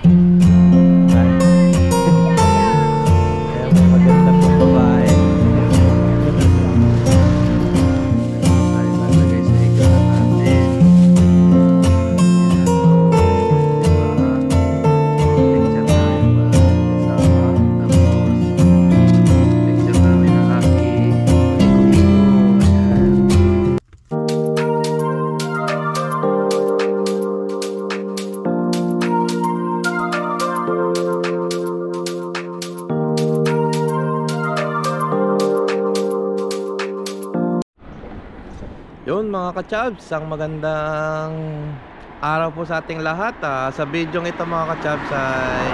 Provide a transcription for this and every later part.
Ayan, may maganda pong babae. Tayo lalagay sa higaan natin. Picture tayo mga kasama. Tapos picture namin ang aking iko-iko. Ayan. Yun mga ka-chabs, ang magandang araw po sa ating lahat. Sa video ito mga ka-chabs ay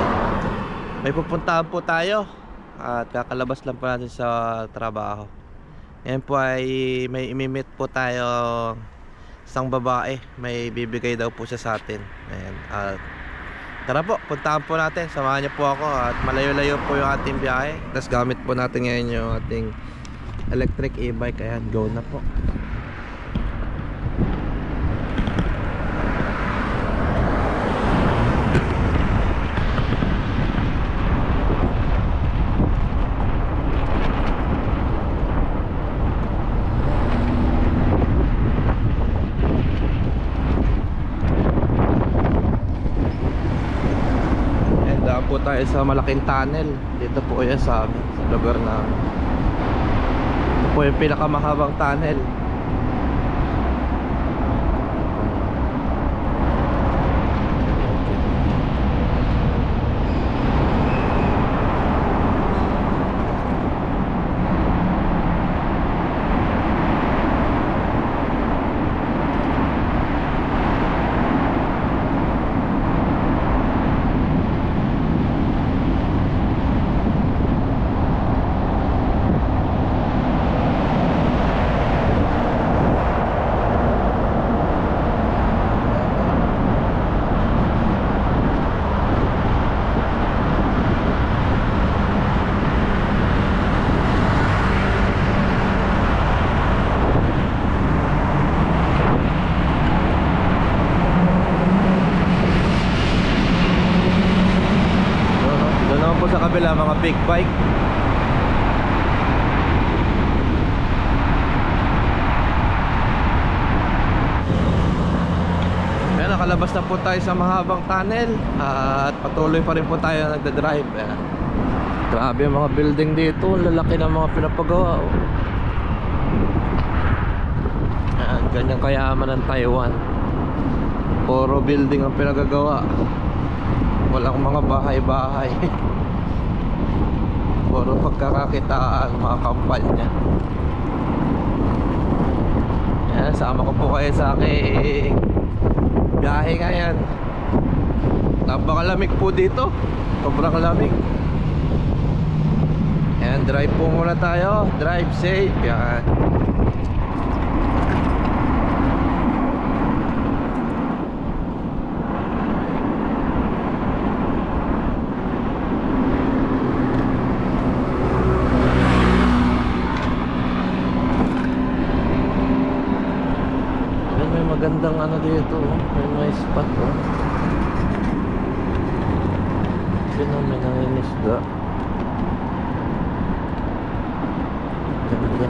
may pupuntahan po tayo at kakalabas lang po natin sa trabaho. Ngayon po ay may imimit po tayo isang babae, may bibigay daw po siya sa atin. Ayan, at tara po, puntahan po natin, samahan niyo po ako at malayo-layo po yung ating biyahe. Tapos gamit po natin ngayon yung ating electric e-bike. Ayan, go na po. Po tayo sa malaking tunnel. Dito po yan sa amin, sa lugar namin. Ito po yung pinakamahabang tunnel. Doon po sa kabila mga big bike. Ayan, nakalabas na po tayo sa mahabang tunnel at patuloy pa rin po tayo nagdadrive. Ayan. Grabe yung mga building dito, lalaki ng mga pinapagawa. Ayan, ganyang kayaman ng Taiwan. Puro building ang pinagagawa, walang mga bahay-bahay. Puro pagkakakitaan, mga kampanya. Yan, sama ko po kayo sa aking biyahe ngayon. Napakalamig po dito, sobrang lamig. Yan, drive po muna tayo. Drive safe. Yan. Magandang ano dito, may spot oh. Yun oh, may nangingisda. Ganda.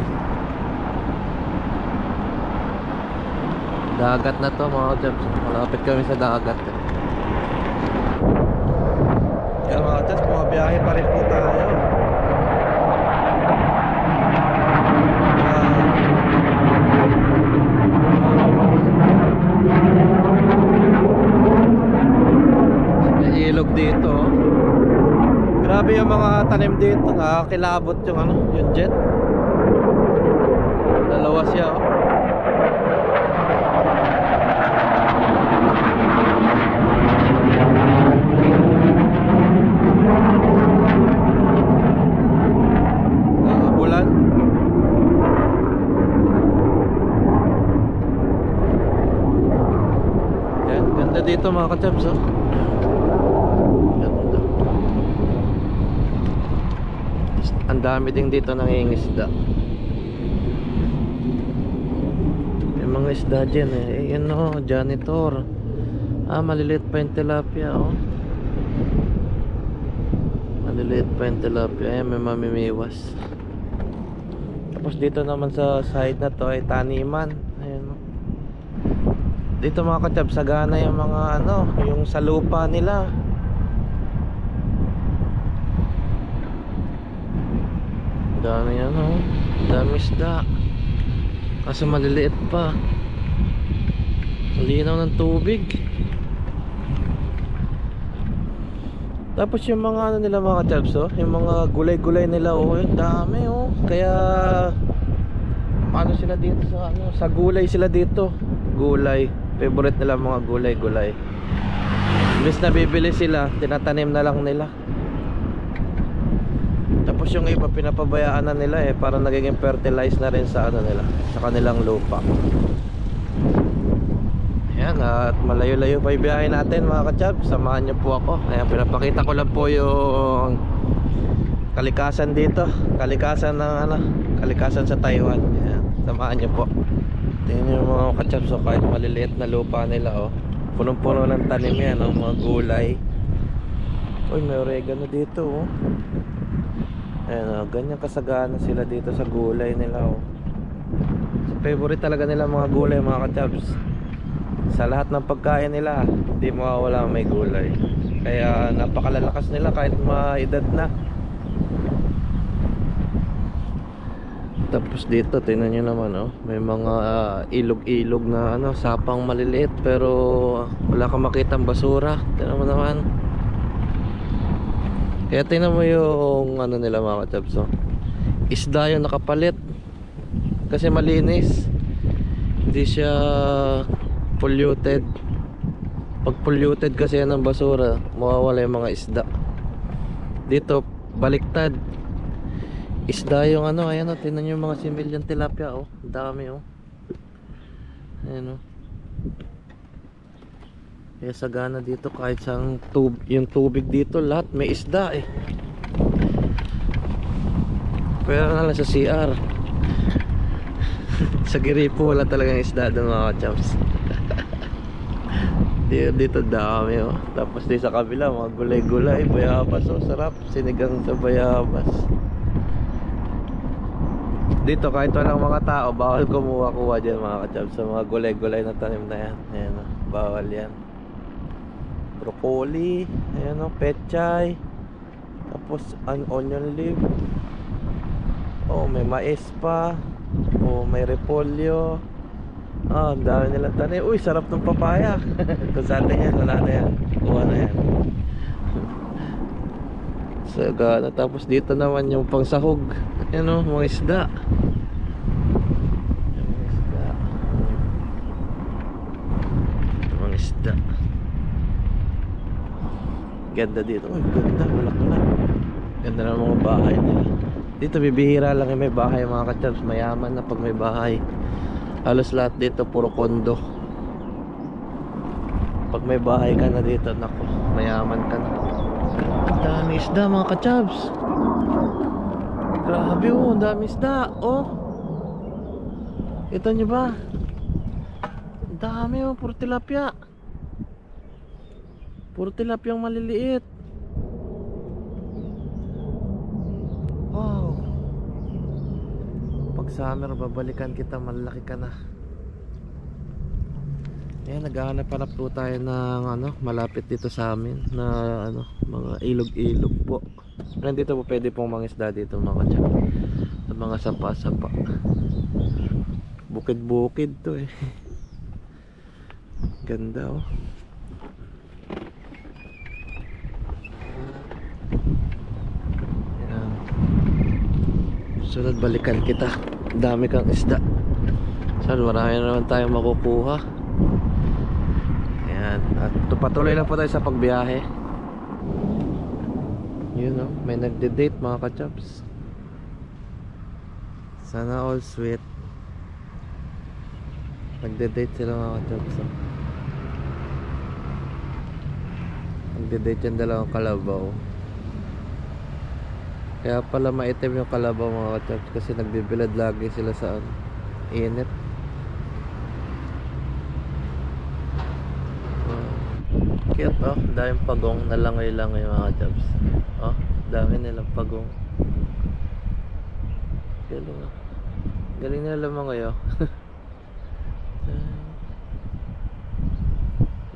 Dagat na to mga chaps. Malapit kami sa dagat eh. Yan mga chaps, mga biyahe pa rin po tayo. Ilog dito. Grabe yung mga tanim dito, nakakilabot yung ano, yung jet. Dalawa siya oh. Bulan. Yan, ganda dito mga ka-chaps oh. Ang dami din dito nangingisda. May mga isda dyan eh. Yun o, janitor. Maliliit pa yung tilapia oh. Maliliit pa yung tilapia. Ayan, may mamimiwas. Tapos dito naman sa side na to ay taniman. Ayan, no? Dito mga kachab, sagana yung mga ano, yung sa lupa nila. Dami yan, oh. Dami isda. Kaso maliliit pa. Malinaw ng tubig. Tapos yung mga ano nila mga kachabs, oh, yung mga gulay-gulay nila, oh, yung dami, oh. Kaya ano sila dito sa ano, sa gulay sila dito. Gulay, favorite nila mga gulay-gulay. Imbes na bibili sila, tinatanim na lang nila. Tapos yung iba pinapabayaan na nila eh, para nagiging fertilize na rin sa ano nila, sa kanilang lupa. Ayan, at malayo-layo pa yung biyahe natin mga kachab. Samahan nyo po ako. Ayan, pinapakita ko lang po yung kalikasan dito. Kalikasan ng ano, kalikasan sa Taiwan. Ayan, samahan nyo po. Tingnan nyo mga kachab, so kahit maliliit na lupa nila, oh, punong-puno ng tanim yan, oh, mga gulay. Uy, may oregano dito, oh. Ayan, oh, ganyan kasagana sila dito sa gulay nila, oh. So, favorite talaga nila mga gulay mga kachabs. Sa lahat ng pagkain nila, hindi mawawala may gulay. Kaya napakalalakas nila kahit maedad na. Tapos dito, tingnan nyo naman, oh, may mga ilog-ilog na ano, sapang maliliit, pero wala kang makitang basura. Tingnan mo naman. Kaya tingnan mo yung ano nila mga kachabs, oh. Isda yung nakapalit. Kasi malinis. Hindi siya polluted. Pag polluted kasi yan ng basura, mawawala yung mga isda. Dito, baliktad. Isda yung ano, ayan, oh, tingnan nyo yung mga similyan tilapia, oh. Dami, oh. Ayan, oh. Kaya sagana dito kahit sang yung tubig dito, lahat may isda eh. Pero na lang sa CR. Sa Giripo wala talagang isda doon mga kachams. Dito dami, oh. Tapos dito sa kabila mga gulay-gulay, bayabas, oh, sarap, sinigang sa bayabas. Dito kahit walang mga tao, bawal kumuha-kuha dyan mga kachams sa mga gulay-gulay na tanim na yan. Ayan, oh, bawal yan. Broccoli, ayan, oh, pechay. Tapos onion leaf. Oh, may mais pa. Oh, may repolyo. Ah, ang dami nilang tanim. Uy, sarap ng papaya. Kung sa atin yan, wala na yan. Kuha na yan. Sagana. Tapos dito naman yung pangsahog. Ayan, oh, mga isda. Mga isda. Ganda dito. Uy, ganda. Bulak-bulak. Ganda na mga bahay nila. Dito bibihira lang yung may bahay mga kachabs. Mayaman na pag may bahay. Halos lahat dito puro kondo. Pag may bahay ka na dito, nako, mayaman ka na. Ang dami isda mga kachabs. Grabe, oh, ang dami isda. Oh, ito nyo ba? Ang dami, oh, puro tilapia. Puro tilapia ang maliliit. Wow. Pag summer babalikan kita, malaki ka na. Ayan, naghahanap-hanap po tayo ng ano, malapit dito sa amin na ano, mga ilog-ilog po. Nandito po pwede pong mangisda dito mga kachat. Sa mga sapa-sapa. Bukid-bukid to eh. Ganda, oh. Ayan. Sunod balikan kita. Dami kang isda. Saan marami na naman tayong makukuha. Ayan. At patuloy lang po tayo sa pagbiyahe. Yun, oh, may nagde-date mga kachaps. Sana all sweet. Nagde-date sila mga kachaps, oh. Nagde-date yung dalawang kalabaw. Kaya pala maitim yung kalabaw mga kachaps, kasi nagbibilad lagi sila sa init. Cute oh, daming pagong, nalangoy-langoy mga jobs. Oh, dami nilang pagong. Galing oh. Galing nila lumangoy oh.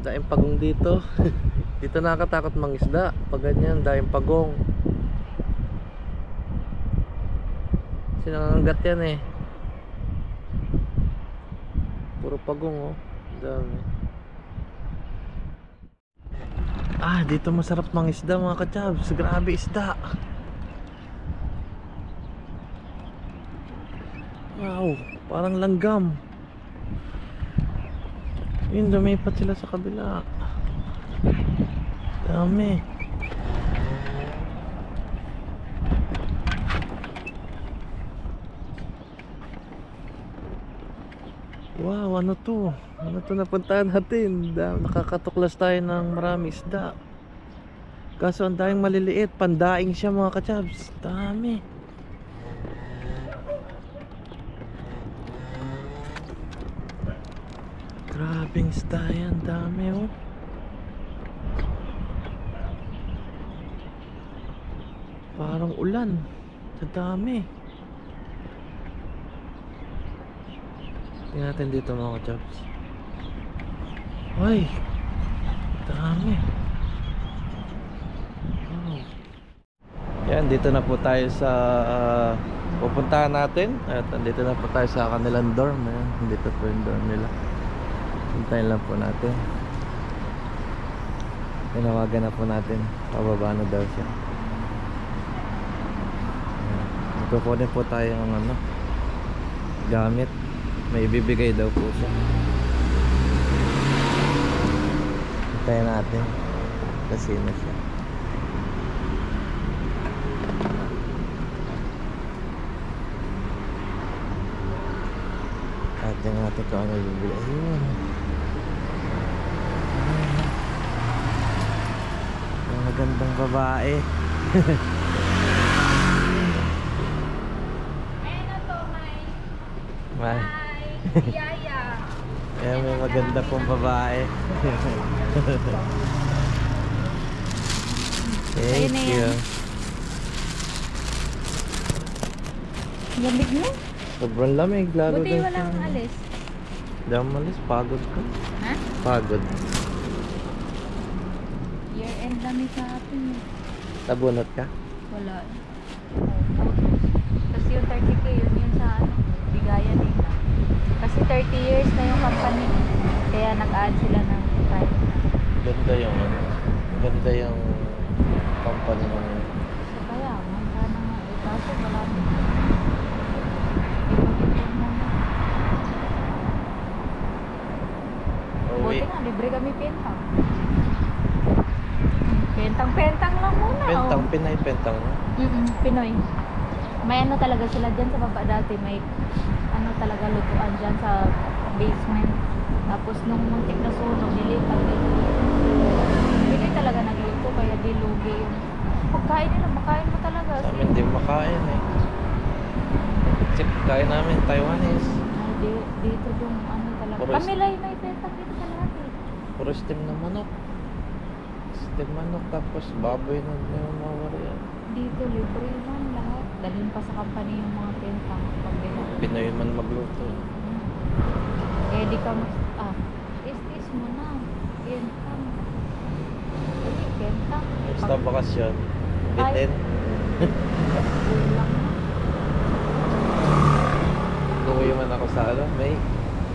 Daming pagong dito. Dito nakakatakot mangisda. Pag ganyan, daming pagong. Sinanganggat yan eh. Puro pagong oh. Dami. Ah, dito masarap mangisda mga kachabs. Grabe isda. Wow, parang langgam. Yun, lumipat sila sa kabila. Dami. Wow, ano to? Ano to napuntahan natin? Nakakatuklas tayo ng marami isda. Kaso ang daming maliliit. Pandaing siya mga kachabs. Dami. Grabing isda yan. Dami oh. Parang ulan. Sa dami. Tingnan natin dito mga kachabs. Ay, dami. Wow. Yan, dito na po tayo sa pupuntahan natin. At dito na po tayo sa kanilang dorm. Ayan, dito po yung dorm nila. Hintayin lang po natin. Tinawagan na po natin. Pababa na daw siya. Magkukunin po tayo ng ano, gamit. May ibibigay daw po siya. Hintayin natin. Kasi na siya. Tingnan natin kung ano ibibigay. Ayun. Ang magandang babae. Ayun na to, May. Yaya. Ayan, may maganda pong babae. Thank you. Lamig mo? Sobrang lamig, lalo Buti din walang siya. alis. Hindi ako malis, pagod ka. Ha? Pagod. Year end namin sa atin. Nabunot ka? Wala. Kasi yung 30K yun sa ano, bigayan nila. Kasi 30 years na yung company. Kaya nag-add sila ng private na. Ganda yung ano. Ganda yung company mo. So kaya, sana nga. Kaso marami. Buti nga, libre kami pentang. Pentang lang muna. Pentang, oh. Pinay pentang. No? Pinoy. May ano talaga sila dyan sa baba dati. May ano talaga lutuan dyan sa basement. Tapos nung muntik na sunog, nilipat dito. Hindi talaga nagluto, kaya di lugi yung pagkain nila. Makain mo talaga. Sa amin di makain eh. Kasi kain namin Taiwanese. Ay, dito yung ano talaga. Puro Kami lang may pentang dito sa lahat eh. Puro steam na manok. Steam manok tapos baboy na mawari yan. Dito libre lang lahat. Dalhin pa sa company yung mga pentang pagbila. Pinoy man magluto. Eh di ka is mo na. Pentang. Dali, pentang. Basta bakasyon. Ay. Bitin. Ulang na. Luwi man ako sa ano, May.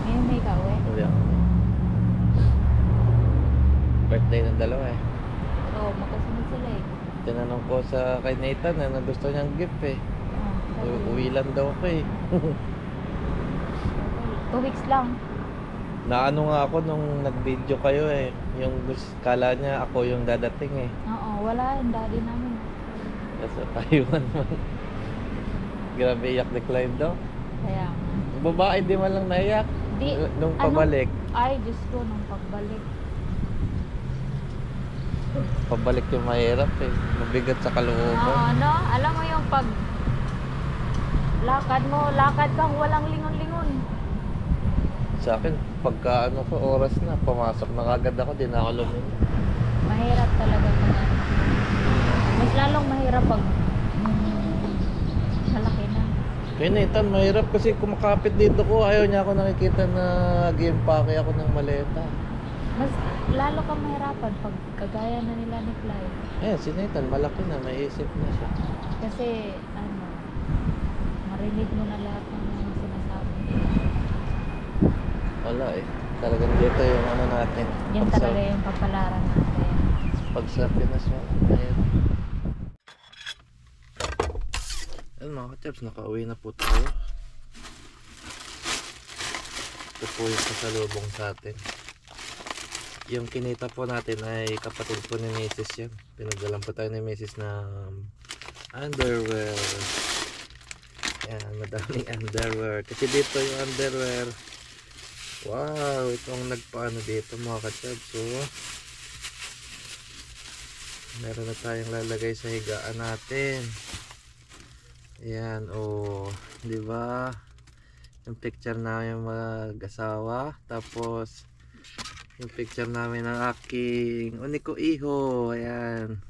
Ngayon may kawe. Hindi ako. Birthday ng dalawa eh. Oo, magkasunod sila eh. Tinanong ko sa kay Nathan na gusto niyang gift eh. Uwi lang daw ako eh. 2 weeks lang. Naano nga ako nung nag-video kayo eh. Yung kala niya ako yung dadating eh. Oo, wala yung daddy namin. Kasi Taiwan man. Grabe iyak ni Clive daw. Kaya Yung babae di man lang naiyak. Di, Nung ano? pabalik. Ay, Diyos ko, nung pagbalik. Pabalik yung mahirap eh. Mabigat sa kalooban. Oo, no? Alam mo yung pag lakad mo, lakad kang walang lingon-lingon. Sa akin, pagka ano ko, oras na, pumasok na kagad ako, di na ako lumingon. Kaya Nathan, mahirap kasi kumakapit dito ko. Ayaw niya ako nakikita na game-pake ako ng maleta. Mas lalo kang mahirapan pag kagaya na nila ni Clyde. Eh, si Nathan, malaki na. May isip na siya. Kasi, ano, marinig mo na lahat ng mga sinasabi. Wala eh. Talagang dito yung ano natin. Yan talaga yung kapalaran natin. Pag sa Pinas mo. Ayun. Ayun mga ka-chaps, nakauwi na po tayo. Ito po yung kasalubong sa atin. Yung kinita po natin ay kapatid po ni Mrs. yan. Pinagdalan po tayo ni Mrs. ng underwear. Yan, madaming underwear. Kasi dito yung underwear. Wow, itong nagpaano dito mga ka-chaps. So, meron na tayong lalagay sa higaan natin. Ayan, oh, di ba? Yung picture namin mag-asawa, tapos yung picture namin ng aking uniko iho. Ayan.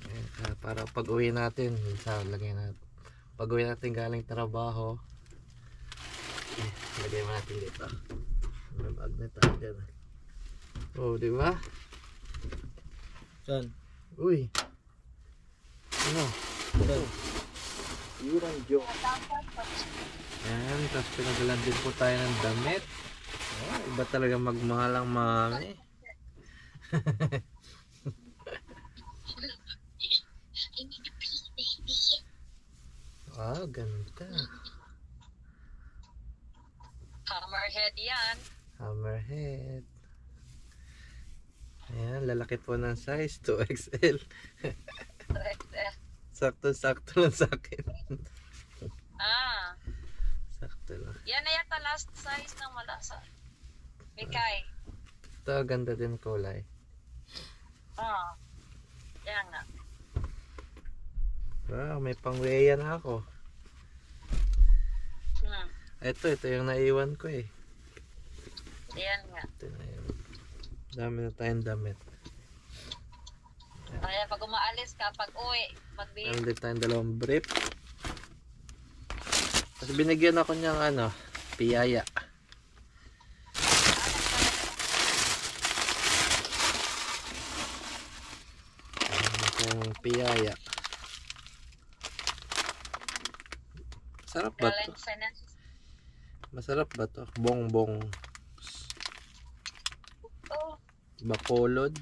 Ayan, para pag-uwi natin, lagay natin. Pag-uwi natin galing trabaho, lagay natin dito. May magnet tayo dyan. Oh, di ba? Saan? Uy. Ano? Saan? Yurang joke. Ayan, tapos pinagalan din po tayo ng damit. Oh, iba talaga magmahal ang mami. Wow, ganda. Hammerhead yan. Hammerhead. Ayan, lalaki po ng size 2XL. Sakto-sakto lang sa akin. Ah, Sakto lang. yan na yata last size ng malasa. Mikay. Ito, ganda din kulay. Ah, yan nga. Wow, may pang-weya na ako. Ito yung naiwan ko eh. Yan nga. Ito na yun. Dami na tayong damit. Kaya pag umaalis ka, pag uwi, magbihis. Meron din tayong dalawang brief. Tapos binigyan ako niyang ano, piyaya. Yung piyaya. Masarap ba to? Galing finance. Masarap ba to? Bongbong. Oh, Bacolod.